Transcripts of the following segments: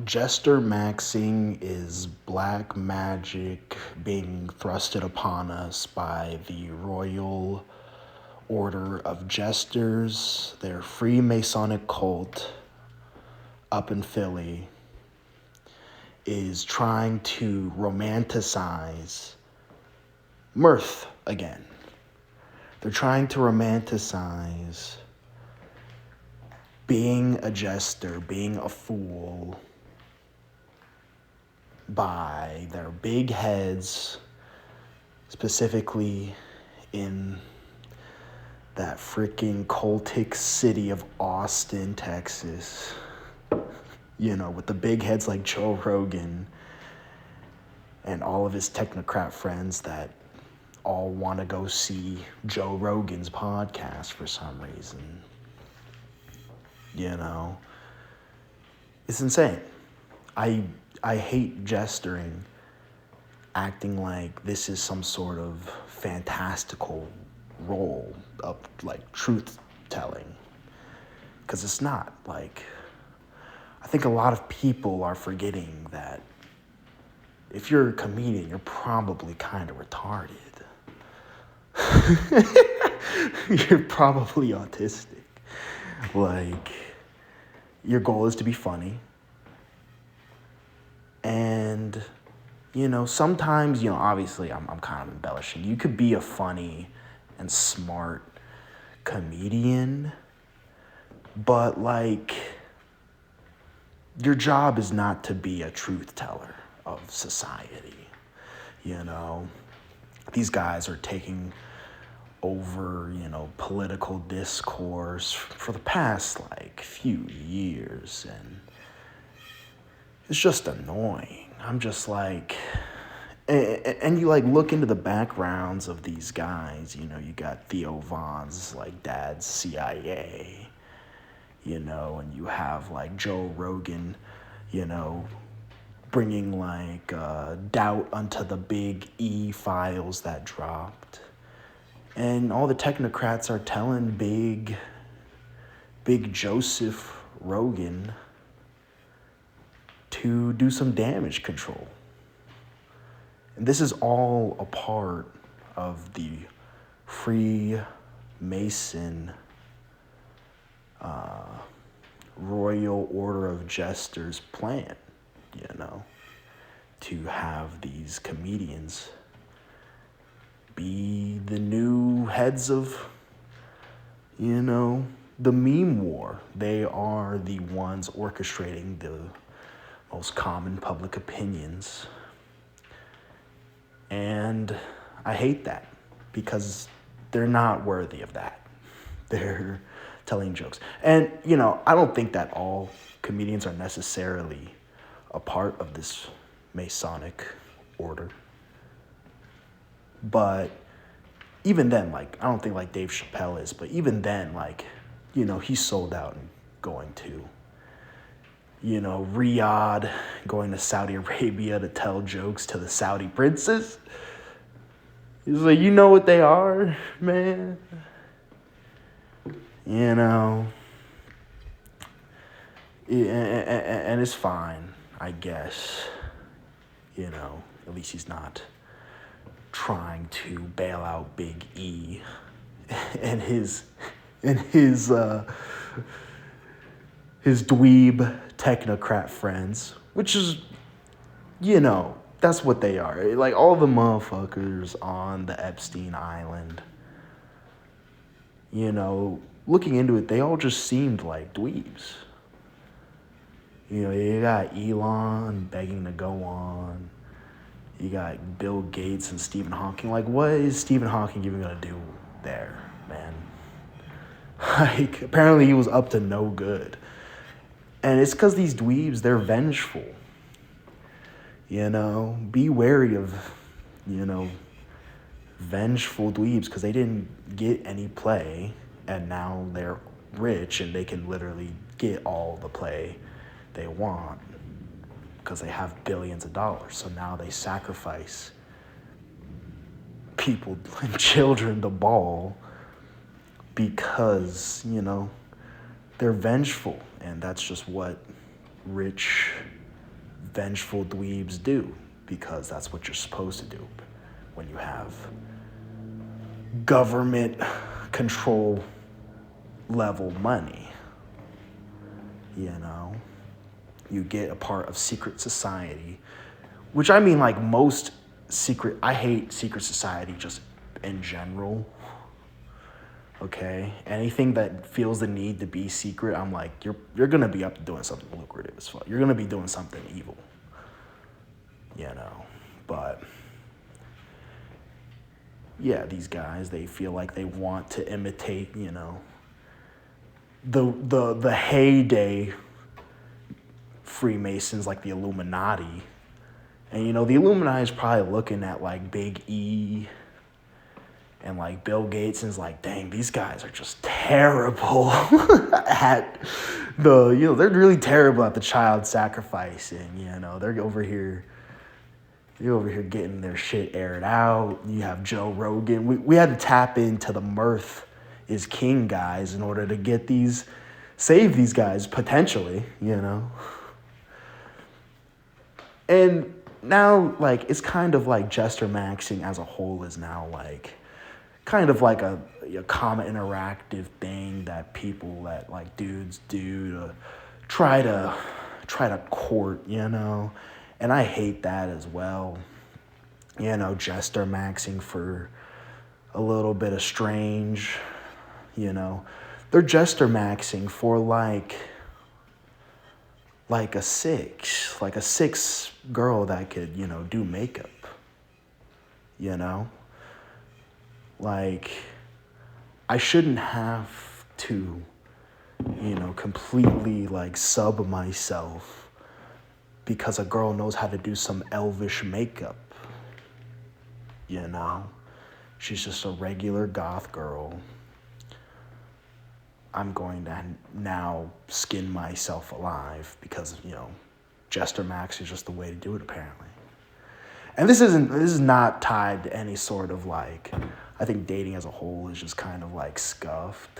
Jester maxing is black magic being thrusted upon us by the Royal Order of Jesters, their free masonic cult up in Philly, is trying to romanticize mirth again. They're trying to romanticize being a jester, being a fool, by their big heads, specifically in that freaking cultic city of Austin, Texas. With the big heads like Joe Rogan and all of his technocrat friends that all want to go see Joe Rogan's podcast for some reason. It's insane. I hate gesturing, acting like this is some sort of fantastical role of like truth telling. Because it's not. I think a lot of people are forgetting that if you're a comedian, you're probably kind of retarded. You're probably autistic. Your goal is to be funny. And, sometimes, obviously I'm kind of embellishing. You could be a funny and smart comedian, but, your job is not to be a truth teller of society. These guys are taking over, political discourse for the past, few years, and it's just annoying. I'm just and you look into the backgrounds of these guys, you got Theo Von's dad's CIA, and you have Joe Rogan, bringing doubt unto the big E files that dropped. And all the technocrats are telling big Joseph Rogan to do some damage control. And this is all a part of the Freemason Royal Order of Jesters plan, to have these comedians be the new heads of, the meme war. They are the ones orchestrating the most common public opinions. And I hate that because they're not worthy of that. They're telling jokes. And, I don't think that all comedians are necessarily a part of this Masonic order. But even then, I don't think Dave Chappelle is, but even then, he's sold out and going to, Riyadh, going to Saudi Arabia to tell jokes to the Saudi princes. He's like, you know what they are, man? And it's fine, I guess. At least he's not trying to bail out Big E and his dweeb technocrat friends, which is, that's what they are. All the motherfuckers on the Epstein Island, looking into it, they all just seemed like dweebs. You got Elon begging to go on. You got Bill Gates and Stephen Hawking. What is Stephen Hawking even gonna do there, man? Apparently he was up to no good. And it's because these dweebs, they're vengeful. Be wary of, vengeful dweebs, because they didn't get any play, and now they're rich and they can literally get all the play they want because they have billions of dollars. So now they sacrifice people and children to ball because, they're vengeful. And that's just what rich vengeful dweebs do, because that's what you're supposed to do when you have government control level money. You know, you get a part of secret society, which I mean, like most secret, I hate secret society just in general. Okay, anything that feels the need to be secret, I'm like, you're gonna be up to doing something lucrative as fuck. You're gonna be doing something evil, you know. But yeah, these guys, they feel like they want to imitate, you know, the heyday Freemasons, like the Illuminati. And you know, the Illuminati is probably looking at like Big E and like Bill Gates and is like, dang, these guys are just terrible at the, you know, they're really terrible at the child sacrificing, you know. They're over here getting their shit aired out. You have Joe Rogan. We had to tap into the mirth is king guys in order to save these guys potentially, you know. And now, like, it's kind of like jester maxing as a whole is now like kind of like a common interactive thing that people, that like dudes do to try to court, you know. And I hate that as well. You know, jester maxing for a little bit of strange, you know. They're jester maxing for like a six girl that could, you know, do makeup, you know. Like, I shouldn't have to, you know, completely like sub myself because a girl knows how to do some elvish makeup, you know. She's just a regular goth girl. I'm going to now skin myself alive because, you know, jester max is just the way to do it, apparently. And this is not tied to any sort of like, I think dating as a whole is just kind of like scuffed,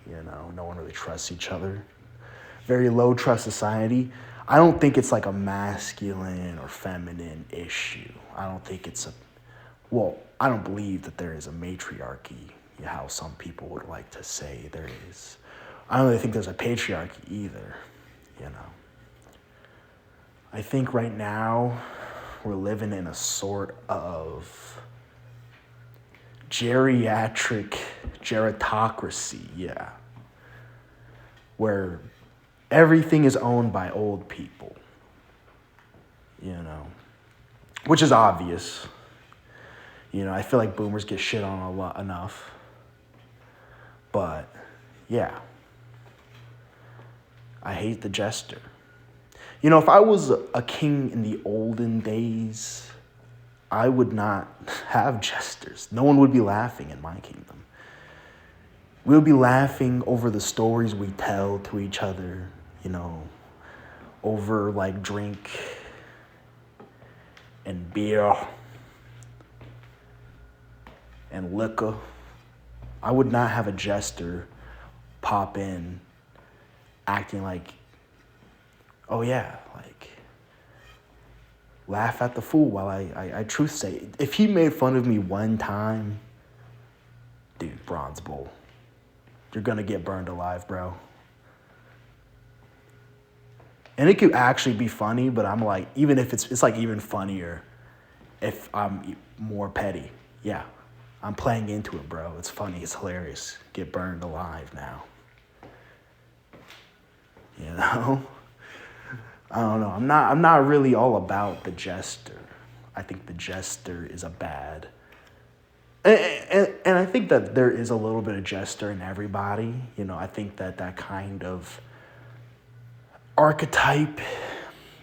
you know. No one really trusts each other. Very low trust society. I don't think it's like a masculine or feminine issue. I don't believe that there is a matriarchy, how some people would like to say there is. I don't really think there's a patriarchy either, you know. I think right now we're living in a sort of gerontocracy, yeah, where everything is owned by old people, you know, which is obvious. You know, I feel like boomers get shit on a lot enough. But, yeah. I hate the jester. You know, if I was a king in the olden days, I would not have jesters. No one would be laughing in my kingdom. We would be laughing over the stories we tell to each other, you know, over like drink and beer and liquor. I would not have a jester pop in acting like, oh yeah, like, laugh at the fool while I truth say. If he made fun of me one time, dude, bronze bowl. You're gonna get burned alive, bro. And it could actually be funny, but I'm like, even if it's like even funnier if I'm more petty. Yeah, I'm playing into it, bro. It's funny, it's hilarious. Get burned alive now. You know? I don't know. I'm not really all about the jester. I think the jester is a bad. And I think that there is a little bit of jester in everybody. You know, I think that kind of archetype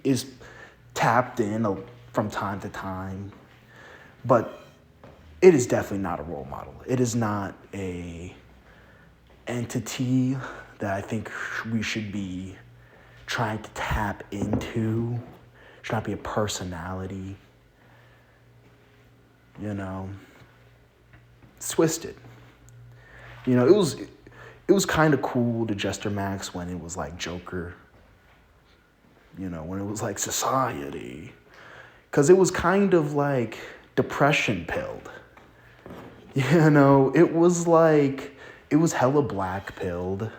is tapped in from time to time. But it is definitely not a role model. It is not a entity that I think we should be trying to tap into. It should not be a personality. You know, it's twisted. You know, it was kind of cool to Jester Max when it was like Joker. when it was like society. Because it was kind of like depression pilled. It was like, it was hella black pilled.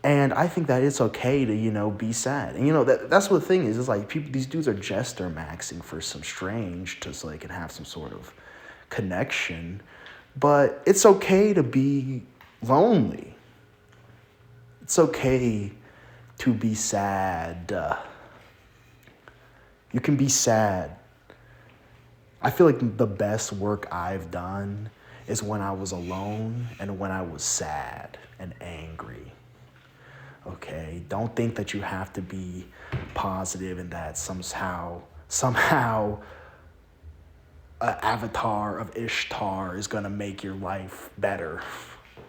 And I think that it's okay to, be sad. And, that's what the thing is like these dudes are jester maxing for some strange to so they can have some sort of connection. But it's okay to be lonely. It's okay to be sad. You can be sad. I feel like the best work I've done is when I was alone and when I was sad and angry. Okay? Don't think that you have to be positive and that somehow an avatar of Ishtar is going to make your life better.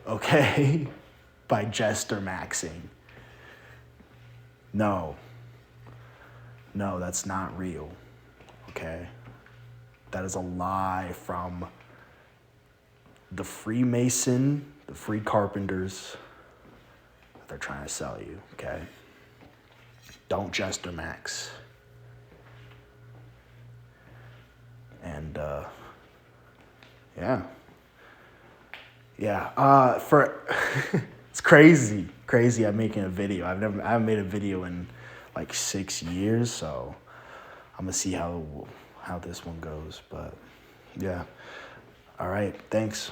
Okay? By jester maxing. No, that's not real. Okay? That is a lie from the Freemason, the free carpenters that they're trying to sell you. Okay? Don't jester max. And it's crazy. I'm making a video. I haven't made a video in like 6 years, so I'm gonna see how this one goes. But yeah, all right. Thanks.